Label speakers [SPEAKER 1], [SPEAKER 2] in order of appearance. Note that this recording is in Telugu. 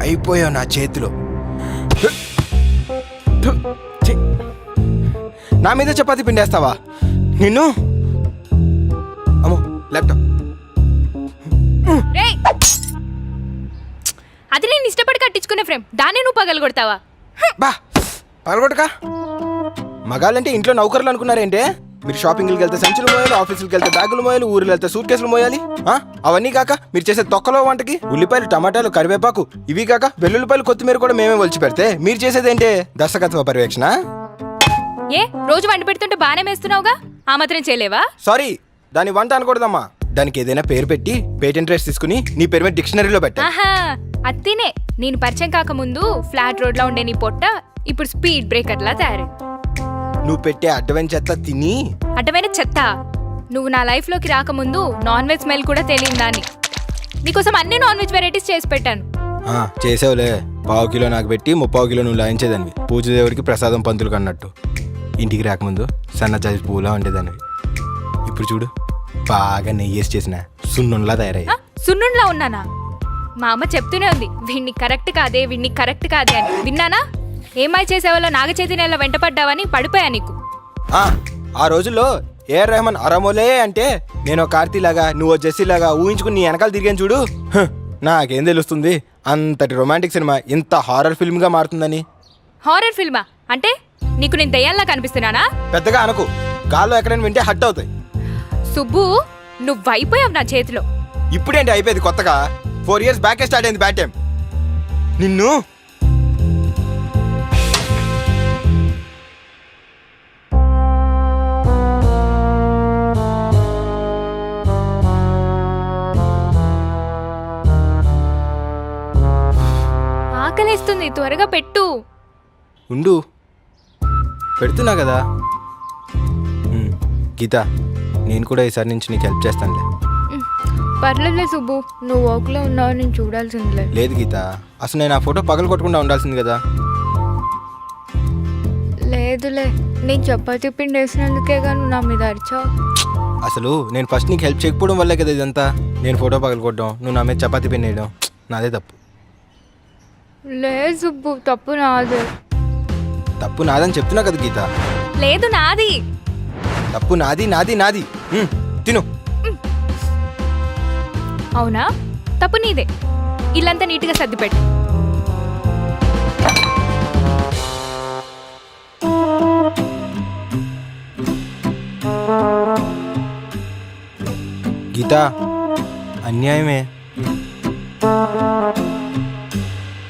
[SPEAKER 1] అయిపోయావు నా చేతిలో. నా మీద చపాతీ పిండేస్తావా నిన్ను? అమ్మో ల్యాప్టాప్.
[SPEAKER 2] రేయ్, అది నేను ఇష్టపడి కట్టించుకునే ఫ్రేమ్, దాన్ని నువ్వు పగలగొడతావా?
[SPEAKER 1] బా పగలగొట్టక. మగాళ్ళంటే ఇంట్లో నౌకర్లు అనుకున్నారేంటే? మీరు షాపింగ్కి వెళ్తే సంచులు మోయాలి, ఆఫీసులకు వెళ్తే బ్యాగులు మోయాలి, ఊర్లు వెళ్తే సూట్ కేసులు మోయాలి. అవన్నీ కాక మీరు చేసే తొక్కలో వంటకి ఉల్లిపాయలు, టమాటాలు, కరివేపాకు, ఇవి కాక వెల్లుల్లిపాయలు, కొత్తిమీర కూడా మేమే ఒలిచి పెడితే మీరు చేసేదేంటే దర్శకత్వ పర్యవేక్షణ.
[SPEAKER 2] ఏ రోజు వండి పెడుతుంటే బానే వేస్తున్నావుగా, ఆ మాత్రం చేయలేవా?
[SPEAKER 1] సారీ, దాని వంట అనకూడదమ్మా. దానికి ఏదైనా పేరు పెట్టి పేటెంట్ రైట్స్ తీసుకుని నీ పేరు మీద డిక్షనరీలో పెట్టా.
[SPEAKER 2] ఆహా, అత్తినే. నేను పరిచయం కాకముందు ఫ్లాట్ రోడ్ లో ఉండే నీ పొట్ట ఇప్పుడు స్పీడ్ బ్రేకర్ లా తయారు.
[SPEAKER 1] నువ్వు పెట్టే అడ్డమైన చెత్త తిని.
[SPEAKER 2] అడ్డమైన చెత్త? నువ్వు నా లైఫ్ లోకి రాకముందు నాన్ వెజ్ స్మెల్ కూడా తెలియదు దాన్ని. నీకోసం అన్ని నాన్ వెజ్ వెరైటీస్ చేసి పెట్టాను.
[SPEAKER 1] చేసావులే. 1/2 కిలో నాకు పెట్టి 30 కిలో నువ్వు లాయించేదాన్ని. పూజ దేవుడికి ప్రసాదం పంతులు కన్నట్టు. ఇంటికి రాకముందు సన్నజాజి పువ్వులా ఉండేదాన్ని. ఇప్పుడు చూడు, బాగా నెయ్యేసి చేసిన సున్నుండ్లా తయారయ్యా.
[SPEAKER 2] సున్నుండ్లా ఉన్నానా? మా అమ్మ చెప్తూనే ఉంది, వీణ్ణి కరెక్ట్ కాదే, వీణ్ణి కరెక్ట్ కాదే అని. విన్నానా? ఏమై చేసేవాళ్ళో నాగ చైతన్యాల వెంటపడ్డావని పడిపోయా నీకు.
[SPEAKER 1] ఆ రోజుల్లో ఏఆర్ రెహమాన్ అరమోలే అంటే నేను కార్తీలాగా, నువ్వు జెస్సీలాగా ఊహించుకుని నీ వెనకాల తిరిగాను చూడు. నాకేం తెలుస్తుంది అంతటి రొమాంటిక్ సినిమా ఇంత హారర్ ఫిల్మ్ గా మారుతుందని.
[SPEAKER 2] హారర్ ఫిల్మా అంటే? నీకు నేను దయ్యాల్లా కనిపిస్తున్నానా?
[SPEAKER 1] పెద్దగా అనకు, గాల్లో ఎక్కడైనా వింటే హట్ అవుతాయి.
[SPEAKER 2] సుబ్బు, నువ్వైపోయావు నా చేతిలో.
[SPEAKER 1] ఇప్పుడేంటి అయిపోయేది కొత్తగా? 4 years బ్యాకే స్టార్ట్ అయింది బ్యాడ్ టైం. నిన్ను
[SPEAKER 2] ఆకలేస్తుంది, త్వరగా పెట్టు.
[SPEAKER 1] ఉండు, పెడుతున్నా కదా. గీత, నేను కూడా ఈసారి నుంచి నీకు హెల్ప్ చేస్తానులే.
[SPEAKER 2] పర్లేదులే సుబ్బు, నువ్వు వర్క్లో ఉన్నావు, నేను చూడాల్సిందిలే.
[SPEAKER 1] లేదు గీత, అసలు నేను ఆ ఫోటో పగలు కొట్టకుండా ఉండాల్సింది కదా.
[SPEAKER 2] లేదులే, నేను చపాతీ పిండి వేసినందుకే నువ్వు నా మీద అరిచావు.
[SPEAKER 1] అసలు నేను ఫస్ట్ నీకు హెల్ప్ చేయకపోవడం వల్లే కదా ఇదంతా. నేను ఫోటో పగలు కొట్టడం, నువ్వు నా మీద చపాతీ పిండి వేయడం, నాదే తప్పు.
[SPEAKER 2] లేదు సుబ్బు, తప్పు నాదే.
[SPEAKER 1] తప్పు నాదని చెప్తున్నా కదా గీత.
[SPEAKER 2] లేదు నాది.
[SPEAKER 1] తప్పు నాది నాది నాది. తిను.
[SPEAKER 2] అవునా? తప్పు నీదే. ఇల్లంతా నీట్గా సర్దిపెట్టు.
[SPEAKER 1] గీత, అన్యాయమే.